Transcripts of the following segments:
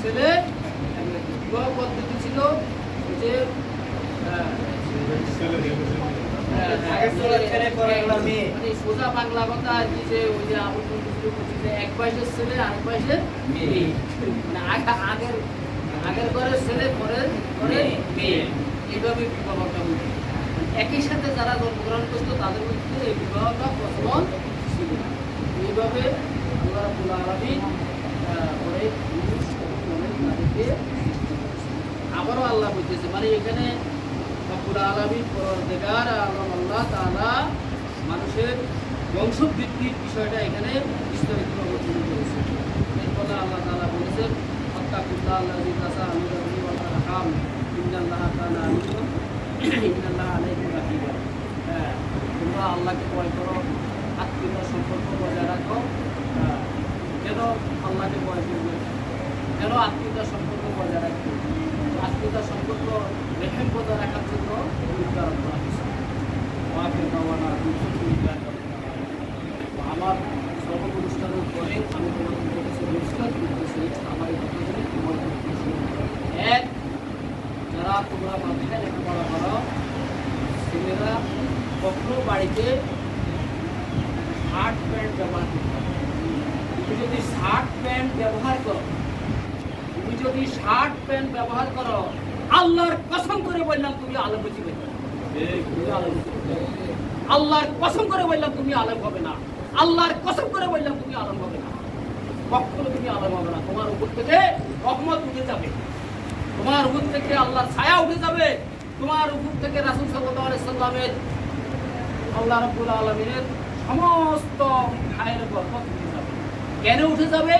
ছেলে বিবাহ পদ্ধতি ছিল যে সোজা বাংলা কথা আর কি, যে ওই যে এক বয়সের ছেলে আরেক বয়সের মেয়ে, মানে আগের ঘরের ছেলে পরের ঘরের মেয়ে, এইভাবে বিবাহটা হতো। একই সাথে যারা জন্মগ্রহণ করতো তাদের মধ্যে এই বিবাহটা প্রচলন ছিল। এইভাবে আল্লাহ রাব্বুল আলামিন আবারও আল্লাহ বলতেছে, মানে এখানে রব্বুল আলামিন পরওয়ারদিগার আলম আল্লাহ তাআলা মানুষের বংশবৃদ্ধির বিষয়টা এখানে বিস্তারিতভাবে তুলে ধরেছে। এরপরে আল্লাহ তাআলা বলেছেন, আত্তাকুল্লাহ আল্লাযী তাসাআলুনা বিহি ওয়াল আরহাম ইন্নাল্লাহা কানা আলাইকুম রাকিবা। তোমরা আল্লাহকে ভয় করো, আত্মীয়তার সম্পর্ক বজায় রাখো। কেন আল্লাহকে ভয় করবে, কেন আত্মীয়তার সম্পর্ক বজায় রাখবে? আত্মীয়তার সম্পর্ক রেহেম বজায় রাখার জন্য উদ্ধারণ করা হয়েছে। আমার সর্বপ্রতিষ্ঠানের পরে আমি তোমাদের কাছে পরিষ্কার করতেছি, আমার এই কথাগুলি তোমার করতেছি। এক, যারা তোমরা মাথায় লেখাপড়া করো, ছেলেরা কখনো বাড়িতে শার্ট প্যান্ট ব্যবহার করতে হবে। তুমি যদি শার্ট প্যান্ট ব্যবহার করো, আল্লাহর কসম করে বললাম তুমি আলেম বুঝিবে না। আল্লাহর কসম করে বললাম তুমি আলেম হবে না। আল্লাহর কসম করে বললাম তুমি আলেম হবে না। কখনো তুমি আলেম হবে না। তোমার উপর থেকে রহমত উঠে যাবে, তোমার উপর থেকে আল্লাহর ছায়া উঠে যাবে, তোমার উপর থেকে রাসূল সাল্লাল্লাহু আলাইহি সাল্লামের আল্লাহ রাব্বুল আলামিনের সমস্ত খায়ের বরকত উঠে যাবে। কেন উঠে যাবে?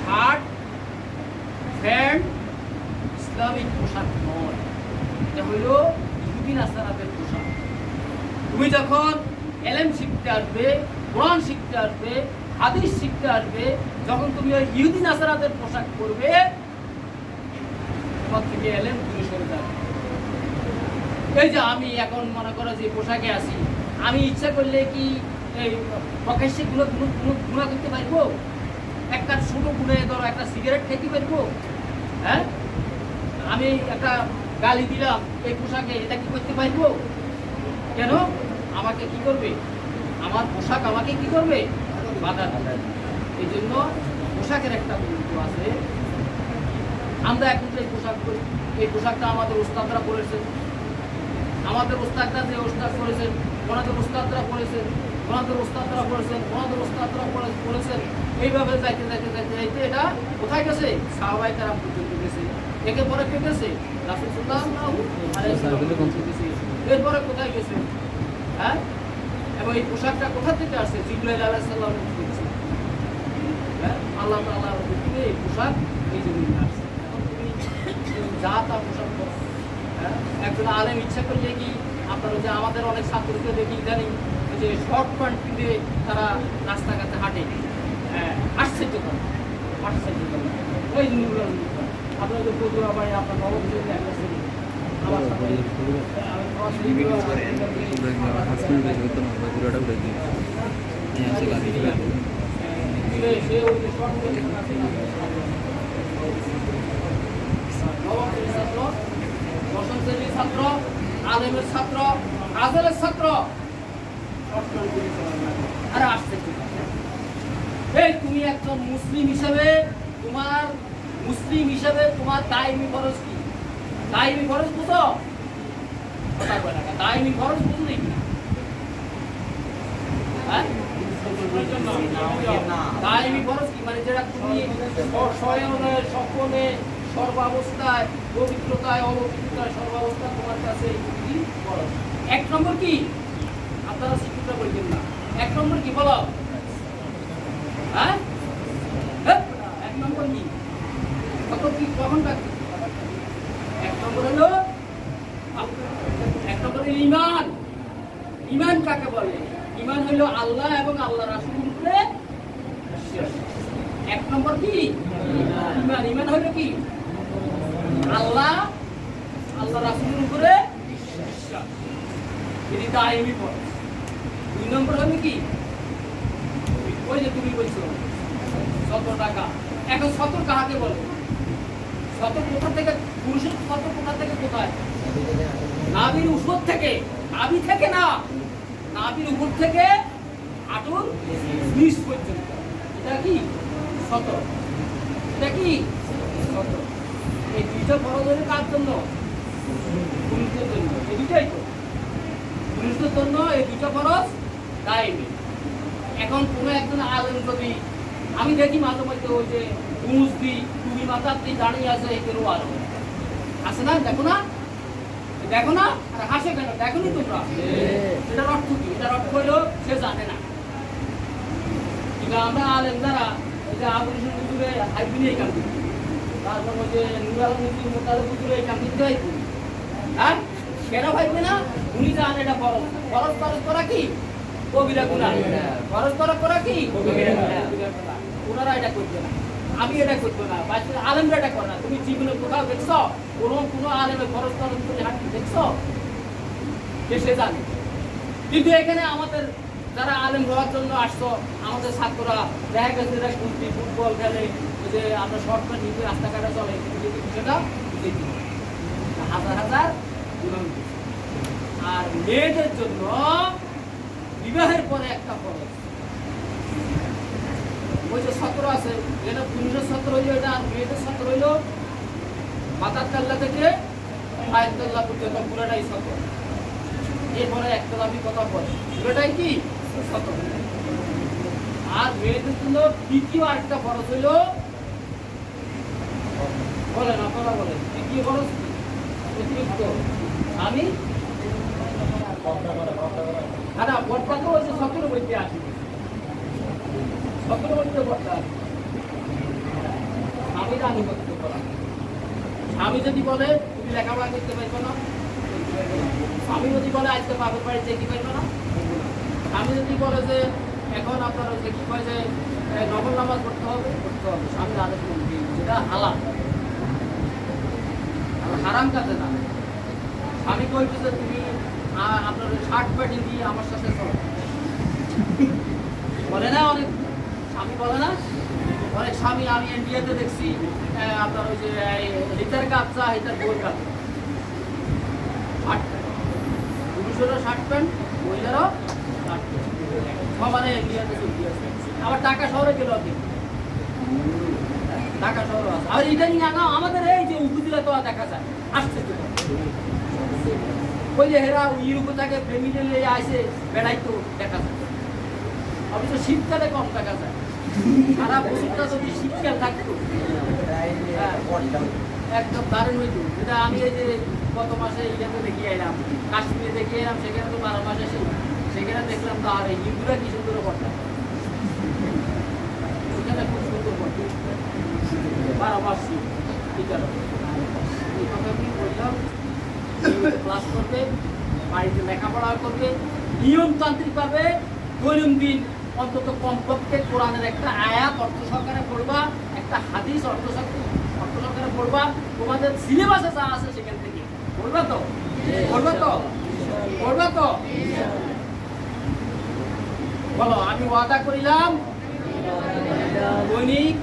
শার্ট প্যান্ট ইসলামিক পোশাক নয়, এটা হইল ইহুদি নাসারাদের পোশাক। তুমি যখন এলেম শিখতে আসবে, কোরআন শিখতে আসবে, হাদিস শিখতে আসবে, যখন তুমি ওই ইহুদি নাসারাদের পোশাক পরবে, তোমার থেকে এলেম দূরে সরে যাবে। এই যে আমি এখন মনে করো যে পোশাকে আছি, আমি ইচ্ছা করলে কি এই প্রকাশ্যে গুণা করতে পারবো? একটা ছোট গুণে ধরো একটা সিগারেট খেতে পারবো? হ্যাঁ, আমি একটা গালি দিলাম এই পোশাকে, এটা কি করতে পারবো? কেন? আমাকে কি করবে? আমার পোশাক আমাকে কি করবে? বাধা দেবে। এই জন্য পোশাকের একটা গুরুত্ব আছে। আমরা এখন যে পোশাক করি, এই পোশাকটা আমাদের ওস্তাদরা পরেছেন, আমাদের ওস্তাদরা যে ওস্তাদ করেছেন, ওনাদের ওস্তাদরা পড়েছেন, ওনাদের ওস্তাদরা পড়েছেন, ওনাদের ওস্তাদরা পড়েছেন। এইভাবে যাইতে যাইতে যাইতে যাইতে এটা কোথায় গেছে? সাহাবায়ে কেরাম পর্যন্ত গেছে। একে পরে কে গেছে? রাসূল সাল্লাল্লাহু আলাইহি ওয়াসাল্লাম গেছে। এরপরে কোথায় গেছে? হ্যাঁ, এবং এই পোশাকটা কোথা থেকে আসছে? জিবরাইল আলাইহিস সালাম দিয়েছে। হ্যাঁ, আল্লাহ তাআলা দিতে এই পোশাক এই জন্য আসছে। এখন তুমি যা তা পোশাক পরো। হ্যাঁ, একজন আলেম ইচ্ছা করলে কি আপনারা যে আমাদের অনেক ছাত্রকে দেখি ইদানিং যে শর্ট প্যান্ট পিঁধে তারা রাস্তাঘাটে হাঁটে, আশ্চর্য করে, আশ্চর্য করে। ওই জিনিসগুলো আপনার যে পদুয়া বাড়ি আপনার নবম জন্য একটা ছেলে আমার সাথে সে ওই শর্ট নবম শ্রেণীর ছাত্র, দশম শ্রেণীর ছাত্র, আলেমের ছাত্র, আজলের ছাত্র, আরে আসছে। এই তুমি একজন মুসলিম হিসেবে তোমার দায়মি ফরজ কি? দায়মি ফরজ বুঝো? কথা কয় না, দায়মি ফরজ বুঝো নাকি? হ্যাঁ, দায়মি ফরজ কি? মানে যেটা তুমি স্বয়নে, স্বপনে, সর্বাবস্থায়, পবিত্রতায়, অপবিত্রতায়, সর্বাবস্থায় তোমার কাছে ফরজ। এক নম্বর কি? আপনারা শিক্ষকরা বলবেন না, এক নম্বর কি বলো? হ্যাঁ, এক নম্বর কি? কত কি কখনটা কি? এক নম্বর হলো ঈমান। ঈমান কাকে বলে? ঈমান হলো আল্লাহ এবং আল্লাহ রাসূলের উপরে বিশ্বাস। এক নম্বর কি? ঈমান। ঈমান হলো কি? আল্লাহ, আল্লাহ রাসূলের উপরে বিশ্বাস। এটি দায়মি ফরজ। দুই নম্বর হলো কি? ওই যে তুমি বলছো সতর টাকা। এখন সতর কাহাকে বলে? সতর কোথা থেকে? পুরুষের সতর কোথা থেকে কোথায়? নাভির উপর থেকে। নাভি থেকে না, নাভির উপর থেকে হাঁটুর নিচ পর্যন্ত। এটা কি সতর? এটা কি সতর? এই দুইটা ফরজ হলে কার জন্য? পুরুষদের জন্য। এই দুইটাই তো পুরুষদের জন্য, এই দুইটা ফরজ দায়ী। এখন কোনো একজন আলেম যদি, আমি দেখি মাঝে মধ্যে ওই যে ঘুষ দিই, টুপি মাথার দিয়ে দাঁড়িয়ে আছে, এদেরও আলো আছে না? দেখো না, দেখো না, আর হাসে কেন? দেখো নি তোমরা? এটার অর্থ কি? এটার অর্থ হইলো সে জানে না। কিন্তু আমরা আলেম যারা, ওই যে আবুল হোসেন হুজুরে হাইবিনে এই কাম করি, তারপর ওই যে নুর আলম হুজুর মোতালেব হুজুরে এই কাম করতে হয়। হ্যাঁ, কেন ভাইবে না? উনি জানেন এটা ফরজ। ফরজ ফরজ করা কি? কবিরা গুনাহ। ফরজ করা কি? কবিরা গুনাহ। ওনারা এটা করবে না, আমি এটা করবো না, আলেমরা এটা করে না। তুমি জীবনে কোথাও দেখছো কোনো আলেমে ফরজ করে হাঁটতে দেখছো? সে জানে। কিন্তু এখানে আমাদের যারা আলেম হওয়ার জন্য আসছো, আমাদের ছাত্ররা দেখা গেছে এরা ফুটবল খেলে, ওই যে আমরা শর্টকাট নিতে রাস্তাঘাটে চলে, সেটা হাজার হাজার। আর মেয়েদের জন্য বিবাহের পরে একটা ফরজ, ওই যে সতর আছে, এটা পুরুষের সতর হইলো, এটা আর মেয়েদের সতর হইলো মাথার তাল্লা থেকে পায়ের তাল্লা পর্যন্ত পুরোটাই সতর। এরপরে একটা দাবি কথা বলে, পুরোটাই কি সতর। আর মেয়েদের জন্য দ্বিতীয় আরেকটা ফরজ হইলো, বলেন আপনারা বলেন, দ্বিতীয় ফরজ অতিরিক্ত আমি না বর্তা তো ওই যে সতেরো বইতে আসি, সতেরো বইতে বর্তা স্বামীর আনুগত্য করা। স্বামী যদি বলে তুমি লেখাপড়া করতে পারবে না, স্বামী যদি বলে আজকে বাপের বাড়ি যেতে পারবে না, স্বামী যদি বলে যে এখন আপনার যে কি হয় যে নফল নামাজ পড়তে হবে, স্বামীর আদেশ মন্ত্রী, যেটা হালাল, হারাম কাজে না। স্বামী কইবে যে তুমি আপনার শার্ট প্যান্ট দিয়ে আমার সাথে চলো, বলে না? অনেক স্বামী বলে না? অনেক স্বামী আমি ইন্ডিয়াতে দেখছি, আপনার ওই যে হিটার কাপচা, হিটার বই কাপচা, পুরুষেরও শার্ট প্যান্ট, মহিলারও শার্ট প্যান্ট, সবাই ইন্ডিয়াতে চলতে আছে। আবার ঢাকা শহরে গেল, ঢাকা শহর আছে। আর এটা নিয়ে আমাদের এই যে উপজেলা তো দেখা যায় আসছে, ওই যে হেরা ইউরোপ থেকে ফ্যামিলি আসে বেড়াইতো দেখা যায়। অবশ্য শীতকালে কম দেখা যায়, সারা বছরটা যদি শীতকাল থাকতো একদম দারুণ হইতো। যেটা আমি এই যে গত মাসে ইয়েতে দেখিয়ে এলাম, কাশ্মীরে দেখিয়ে এলাম, সেখানে তো 12 মাসে সেখানে দেখলাম তো আর হিন্দুরা কি সুন্দর করতে, সেখানে খুব সুন্দর করতে 12 মাস শীত। ঠিক আছে, এই কথা কি বললাম, ক্লাস করবে, বাড়িতে লেখাপড়া করবে, নিয়মতান্ত্রিকভাবে দৈনন্দিন অন্তত কমপক্ষে কোরআনের একটা আয়াত অর্থ সহকারে পড়বা, একটা হাদিস অর্থ সহকারে পড়বা, তোমাদের সিলেবাসে যা আছে সেখান থেকে পড়বা তো, পড়বা তো, পড়বা তো। বলো, আমি ওয়াদা করিলাম দৈনিক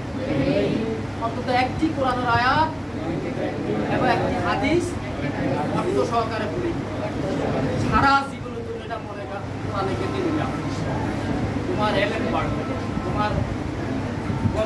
অন্তত একটি কোরআনের আয়াত এবং একটি হাদিস অর্থ সহকারে পড়ি, সারা জীবনের জন্য। এটা মনে কোরআনে কেটে নিলাম, তোমার এলেম বাড়বে, তোমার